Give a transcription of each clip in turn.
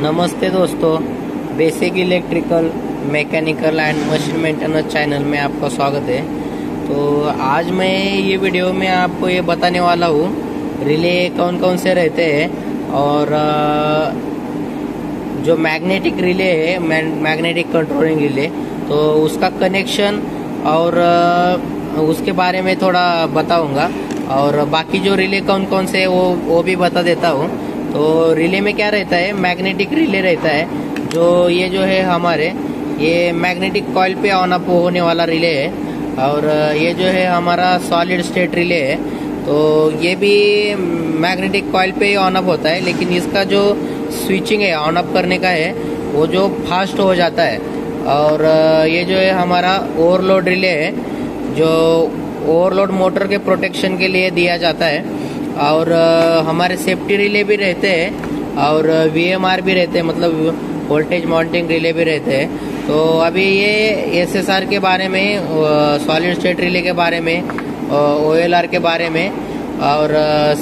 नमस्ते दोस्तों, basic electrical mechanical and machine maintenance channel में आपका स्वागत है। तो आज मैं ये वीडियो में आपको ये बताने वाला हूँ रिले कौन कौन से रहते हैं और जो मैग्नेटिक रिले है, मैग्नेटिक कंट्रोलिंग रिले, तो उसका कनेक्शन और उसके बारे में थोड़ा बताऊंगा और बाकी जो रिले कौन कौन से वो भी बता देता हूँ। तो रिले में क्या रहता है, मैग्नेटिक रिले रहता है। जो है हमारे ये मैग्नेटिक कॉइल पे ऑन अप होने वाला रिले है और ये जो है हमारा सॉलिड स्टेट रिले है। तो ये भी मैग्नेटिक कॉइल पे ऑन अप होता है, लेकिन इसका जो स्विचिंग है ऑन अप करने का है वो जो फास्ट हो जाता है। और ये जो है हमारा ओवरलोड रिले है, जो ओवरलोड मोटर के प्रोटेक्शन के लिए दिया जाता है। और हमारे सेफ्टी रिले भी रहते हैं और VMR भी रहते हैं, मतलब वोल्टेज माउंटिंग रिले भी रहते हैं। तो अभी ये SSR के बारे में, सॉलिड स्टेट रिले के बारे में, OLR के बारे में और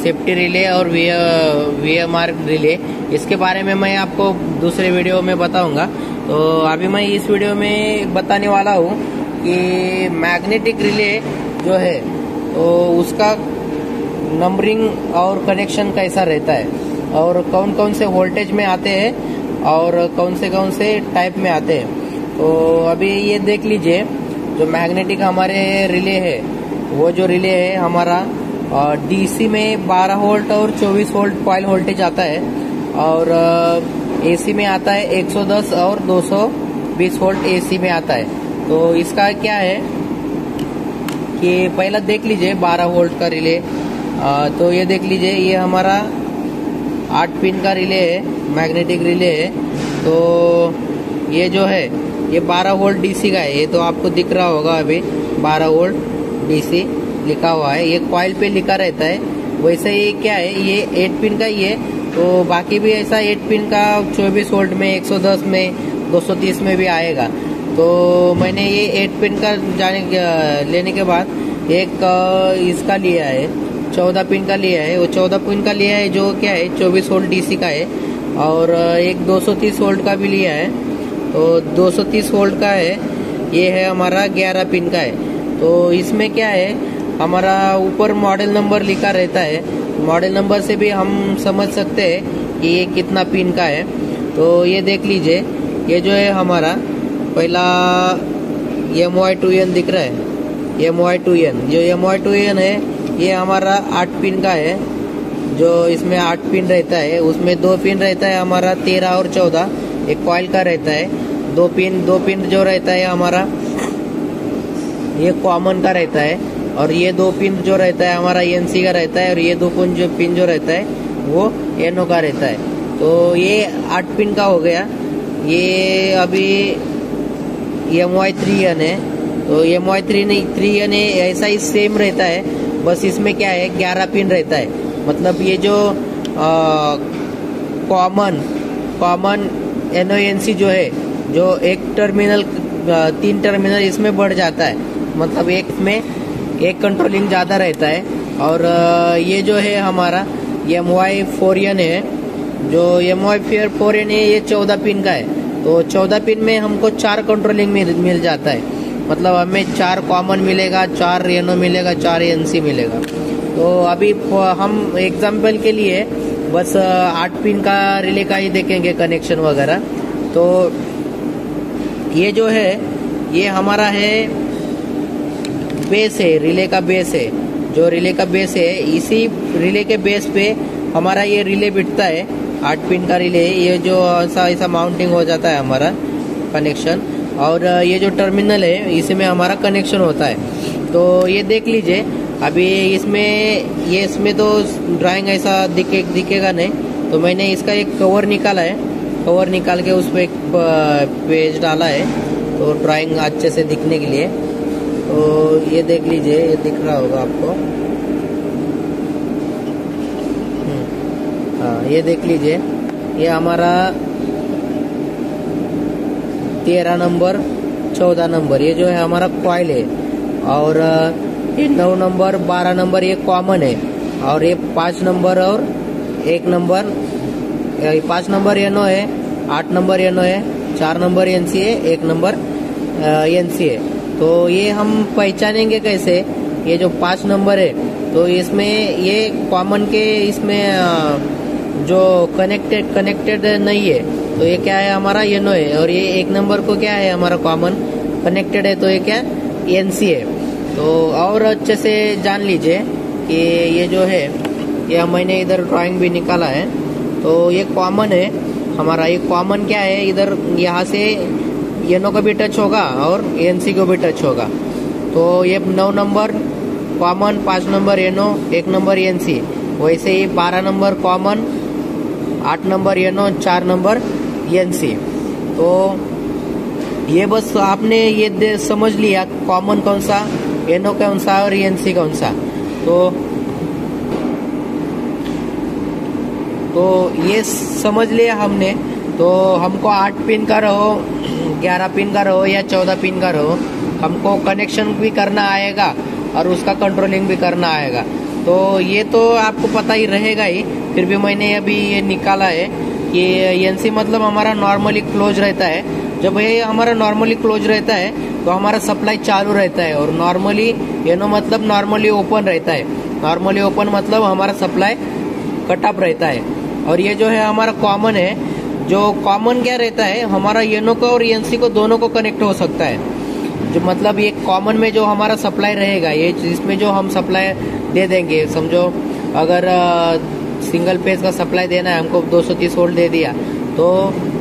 सेफ्टी रिले और VMR रिले, इसके बारे में मैं आपको दूसरे वीडियो में बताऊंगा। तो अभी मैं इस वीडियो में बताने वाला हूँ कि मैग्नेटिक रिले जो है तो उसका नंबरिंग और कनेक्शन कैसा रहता है और कौन कौन से वोल्टेज में आते हैं और कौन से टाइप में आते हैं। तो अभी ये देख लीजिए, जो मैग्नेटिक हमारे रिले है, वो जो रिले है हमारा DC में 12 वोल्ट और 24 वोल्ट कॉइल वोल्टेज आता है और AC में आता है 110 और 220 वोल्ट AC में आता है। तो इसका क्या है कि पहला देख लीजिए 12 वोल्ट का रिले। तो ये देख लीजिए, ये हमारा 8 पिन का रिले है, मैग्नेटिक रिले है। तो ये जो है ये 12 वोल्ट DC का है, ये तो आपको दिख रहा होगा अभी 12 वोल्ट DC लिखा हुआ है, ये कॉइल पे लिखा रहता है। वैसे ये क्या है, ये 8 पिन का ही है। तो बाकी भी ऐसा 8 पिन का 24 वोल्ट में, 110 में, 230 में भी आएगा। तो मैंने ये 8 पिन का लेने के बाद एक इसका लिया है, 14 पिन का लिया है। वो 14 पिन का लिया है जो क्या है 24 वोल्ट DC का है और एक 230 वोल्ट का भी लिया है। तो 230 वोल्ट का है, ये है हमारा 11 पिन का है। तो इसमें क्या है, हमारा ऊपर मॉडल नंबर लिखा रहता है, मॉडल नंबर से भी हम समझ सकते हैं कि ये कितना पिन का है। तो ये देख लीजिए, ये जो है हमारा पहला MY2N दिख रहा है, MY2N। जो MY2N है ये हमारा 8 पिन का है, जो इसमें 8 पिन रहता है, उसमें 2 पिन रहता है हमारा 13 और 14, एक कॉइल का रहता है। 2 पिन जो रहता है हमारा ये कॉमन का रहता है और ये 2 पिन जो रहता है हमारा NC का रहता है और ये 2 पिन जो रहता है वो NO का रहता है। तो ये 8 पिन का हो गया। ये अभी MY3N है। तो MY3N ऐसा ही सेम रहता है, बस इसमें क्या है 11 पिन रहता है। मतलब ये जो कॉमन NONC जो है, जो एक टर्मिनल 3 टर्मिनल इसमें बढ़ जाता है, मतलब एक में एक कंट्रोलिंग ज्यादा रहता है। और ये जो है हमारा MY4N है, जो MY4N है ये 14 पिन का है। तो 14 पिन में हमको 4 कंट्रोलिंग मिल जाता है, मतलब हमें 4 कॉमन मिलेगा, 4 NO मिलेगा, 4 NC मिलेगा। तो अभी हम एग्जाम्पल के लिए बस 8 पिन का रिले का ही देखेंगे कनेक्शन वगैरह। तो ये जो है ये हमारा है बेस है, रिले का बेस है। जो रिले का बेस है, इसी रिले के बेस पे हमारा ये रिले बिठता है, 8 पिन का रिले। ये जो ऐसा माउंटिंग हो जाता है हमारा कनेक्शन, और ये जो टर्मिनल है इसमें हमारा कनेक्शन होता है। तो ये देख लीजिए, अभी इसमें तो ड्राइंग ऐसा दिखेगा नहीं। तो मैंने इसका एक कवर निकाला है, कवर निकाल के उस पर एक पेज डाला है तो ड्राइंग अच्छे से दिखने के लिए। तो ये देख लीजिए, ये दिख रहा होगा आपको। हाँ, ये देख लीजिए, ये हमारा 13 नंबर 14 नंबर ये जो है हमारा कॉइल है और ये 9 नंबर 12 नंबर ये कॉमन है और ये 5 नंबर और 1 नंबर 5 नंबर NO है 8 नंबर एनो है, 4 नंबर एनसी है, 1 नंबर एनसी है। तो ये हम पहचानेंगे कैसे? ये जो 5 नंबर है तो इसमें ये कॉमन के इसमें जो कनेक्टेड नहीं है तो ये क्या है? हमारा एनो है। और ये 1 नंबर को क्या है? हमारा कॉमन कनेक्टेड है तो ये क्या? एनसी है। तो और अच्छे से जान लीजिए कि ये जो है ये मैंने इधर ड्राइंग भी निकाला है। तो ये कॉमन है हमारा। ये कॉमन क्या है? इधर यहाँ से एनो को भी टच होगा और एनसी को भी टच होगा। तो ये 9 नंबर कॉमन, 5 नंबर एनो, 1 नंबर एनसी। वैसे ही 12 नंबर कॉमन, 8 नंबर एनो, 4 नंबर एनसी। तो ये बस आपने ये समझ लिया कॉमन कौन सा, एनो कौन सा और एनसी कौन सा। तो ये समझ लिया हमने। तो हमको 8 पिन का रहो, 11 पिन का रहो या 14 पिन का रहो, हमको कनेक्शन भी करना आएगा और उसका कंट्रोलिंग भी करना आएगा। तो ये तो आपको पता ही रहेगा ही, फिर भी मैंने अभी ये निकाला है कि एनसी मतलब हमारा नॉर्मली क्लोज रहता है। जब ये हमारा नॉर्मली क्लोज रहता है तो हमारा सप्लाई चालू रहता है, और नॉर्मली एनो मतलब नॉर्मली ओपन रहता है। नॉर्मली ओपन मतलब हमारा सप्लाई कट ऑफ रहता है। और ये जो है हमारा कॉमन है, जो कॉमन क्या रहता है? हमारा एनो को और एनसी को दोनों को कनेक्ट हो सकता है। जो मतलब ये कॉमन में जो हमारा सप्लाई रहेगा, ये इसमें जो हम सप्लाई दे देंगे, समझो अगर सिंगल फेज का सप्लाई देना है हमको, 230 वोल्ट दे दिया, तो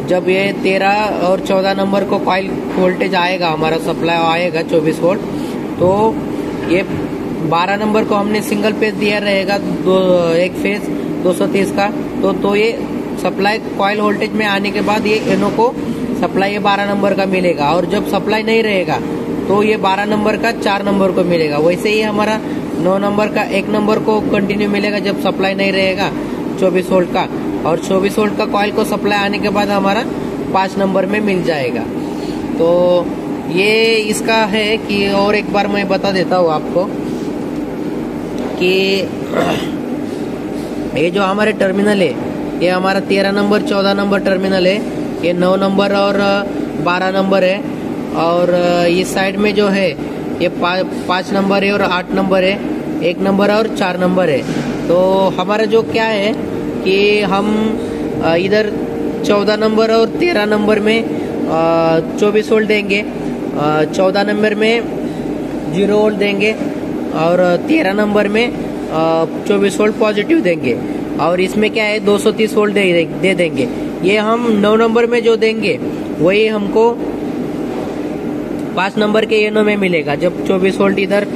जब ये 13 और 14 नंबर को कॉइल वोल्टेज आएगा, हमारा सप्लाई आएगा 24 वोल्ट, तो ये 12 नंबर को हमने सिंगल फेज दिया रहेगा, एक फेज 230 का, तो ये सप्लाई कॉइल वोल्टेज में आने के बाद ये एनो को सप्लाई ये 12 नंबर का मिलेगा। और जब सप्लाई नहीं रहेगा तो ये 12 नंबर का 4 नंबर को मिलेगा। वैसे ही हमारा 9 नंबर का 1 नंबर को कंटिन्यू मिलेगा जब सप्लाई नहीं रहेगा 24 वोल्ट का, और 24 वोल्ट का कॉइल को सप्लाई आने के बाद हमारा 5 नंबर में मिल जाएगा। तो ये इसका है कि और एक बार मैं बता देता हूँ आपको कि ये जो हमारे टर्मिनल है, ये हमारा 13 नंबर 14 नंबर टर्मिनल है, ये 9 नंबर और 12 नंबर है, और इस साइड में जो है ये 5 नंबर है और 8 नंबर है, 1 नंबर और 4 नंबर है। तो हमारा जो क्या है कि हम इधर 14 नंबर और 13 नंबर में 24 वोल्ट देंगे, 14 नंबर में 0 वोल्ट देंगे, और 13 नंबर में 24 वोल्ट पॉजिटिव देंगे। और इसमें क्या है 230 वोल्ट दे देंगे। ये हम 9 नंबर में जो देंगे वही हमको 5 नंबर के एनो में मिलेगा। जब 24 वोल्ट इधर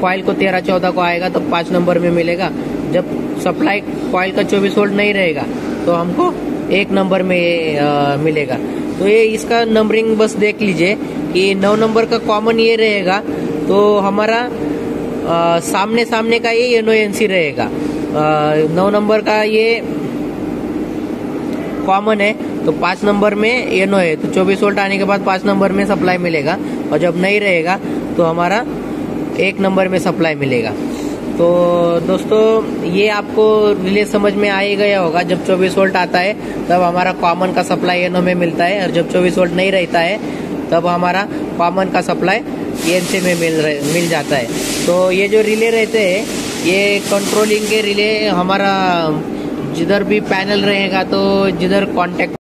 कॉइल को 13-14 को आएगा तो 5 नंबर में मिलेगा। जब सप्लाई कॉइल का 24 वोल्ट नहीं रहेगा तो हमको 1 नंबर में मिलेगा। तो ये इसका नंबरिंग बस देख लीजिए कि 9 नंबर का कॉमन ये रहेगा, तो हमारा सामने का ये एनो एनसी रहेगा। 9 नंबर का ये कॉमन है तो 5 नंबर में एनो है, तो 24 वोल्ट आने के बाद 5 नंबर में सप्लाई मिलेगा, और जब नहीं रहेगा तो हमारा 1 नंबर में सप्लाई मिलेगा। तो दोस्तों ये आपको रिले समझ में आ ही गया होगा। जब 24 वोल्ट आता है तब हमारा कॉमन का सप्लाई एनो में मिलता है, और जब 24 वोल्ट नहीं रहता है तब हमारा कॉमन का सप्लाई एनसी में मिल जाता है। तो ये जो रिले रहते हैं ये कंट्रोलिंग के रिले, हमारा जिधर भी पैनल रहेगा तो जिधर कांटेक्ट